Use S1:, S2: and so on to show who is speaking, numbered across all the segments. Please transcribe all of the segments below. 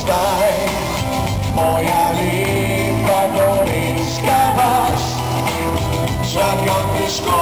S1: staj, moja lepa gorenjska vas. Čakam težko,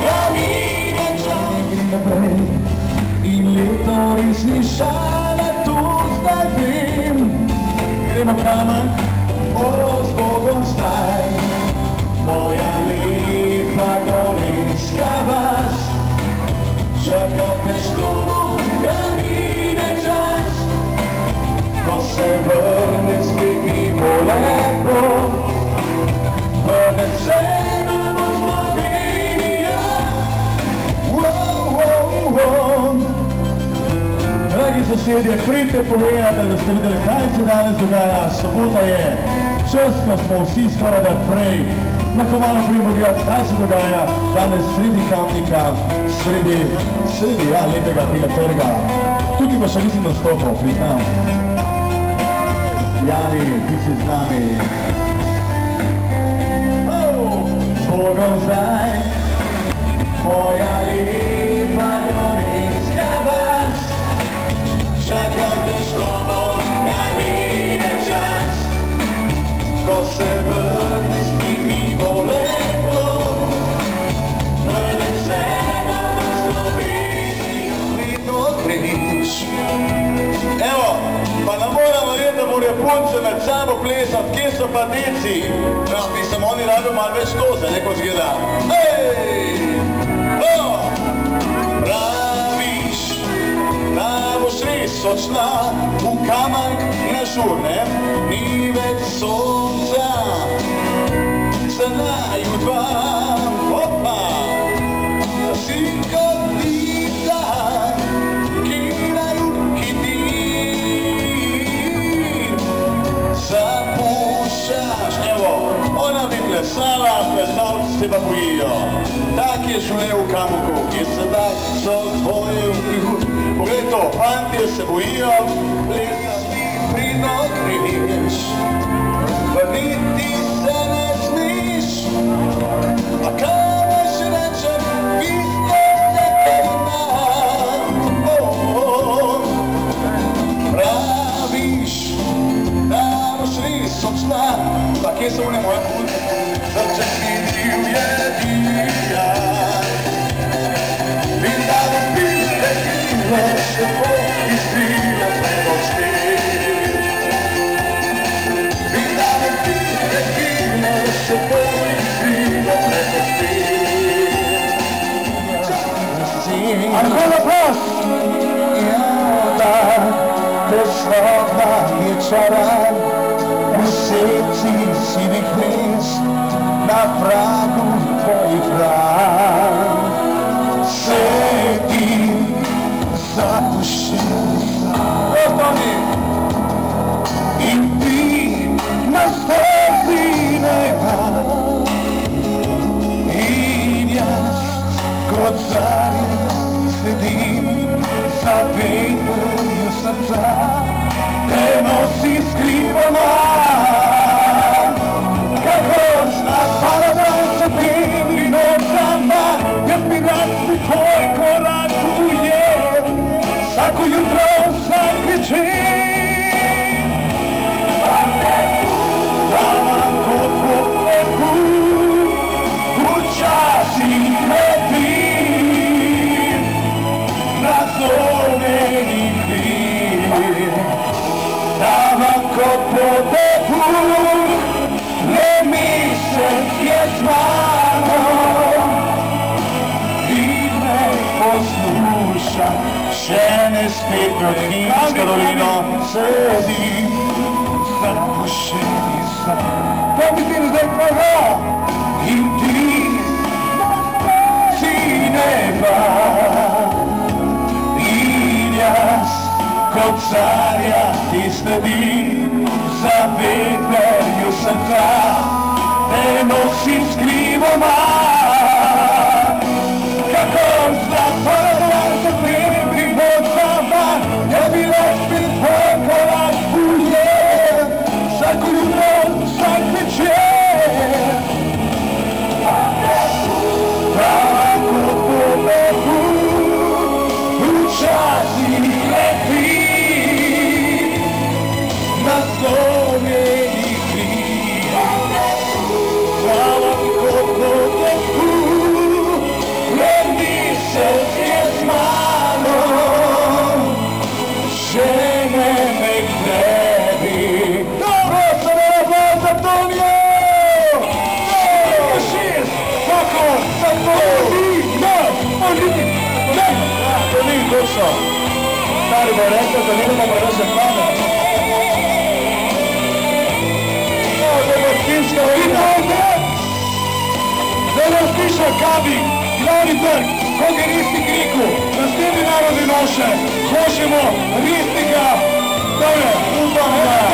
S1: da vidim naprej. In leto res ni šala, tu zdaj vem. Gremo kamen, s Bogom staj, moja lepa gorenjska vas. Čakam težko, da vidim čas. Ko se vrne spet mimo lepo, vrne se nam od Slovenija. Dragi sosedje, pridite povedati, da ste videli, kaj se danes dogaja. Sobota je čas, ko smo vsi skoraj da prej. Lahko malo pridemo gledati, kaj se dogaja danes sredi Kamnika, sredi lepega tega trga. Tukaj pa še nisem nastopil, priznam. Jani, ti si z nami. S Bogom zdaj, moja lepa gorenjska vas. Čakam težko, da vidim čas. Ko se vrne spet mimo lepo, vrne se nam v Slovenijo. Vedno greš. Evo, pa ne moram verjeti, da morajo punce med sabo plesati, kje so pa deci? Bi sem oni rado malo več koze, neko zgleda. Praviš, da boš res odšla v Kamenk na žurne, ni več sonca, za naju dva, opa, da si kot ptica, ki naju hitir, zapuščaš. Evo, ona bi plesala, plesalci se pa bojijo. Tak je življenje v Kamenku, kjer sedaj so tvoje vpliv. Poglej to, fantje se bojijo, plesati pridno greš, vrniti se ne smeš. A kaj še rečem, vi ste nekajna. Praviš, da boš res odšla, pa kje so one moje punce? Srček mi divje divja, in da bi piste kile še bo izbila predoštel. In da bi piste kile še bo izbila predoštel. Ancora posto, da tesla je čaran, v srci sivih mest, na pragu tvojih vrat. Sedim zapuščen in ti na stezi neba. In jaz kot zarja sedim, zavedanju srca, te nosi skrivama. Kako zna paradajz za temi nocama, jaz bi rad tvoj korak ujel, vsako jutro, vsak večer. Pravam kot popeku, včasih letim na zornenih vir. Pravam kot popeku, le mesec je z mano. Posluša, še ne spet nad Kninsko dolino sedim, zapuščeni sam. To bi ti zdaj prav, in ti si neba. In jaz kot carja ti sledim, zavedanju srca, te nosim skrivoma. Kako zna paradajz za temi nocama, jaz bi rad bil tvoj korak ujel, vsako jutro, vsak večer. Pravam kot popeku, včasih letim πίσω. Πάρει μπορέστε, τον είδε να μπορέσει πάνω. Δεν αρχίσει Καρολίνα. Δεν αρχίσει ο Κάβι. Λόριτορ, κοκκινίστη κρίκου. Να στείλει να ροδινώσε. Χώσιμο, ρίστηκα. Τώρα, ούτωνα.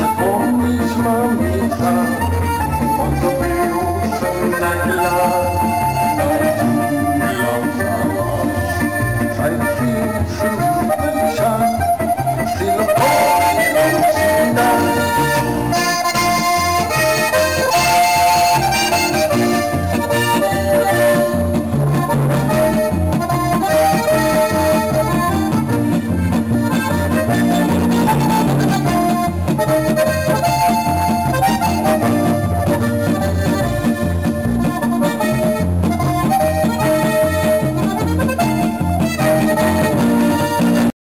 S2: Zapomnieć mamita, on to był sen na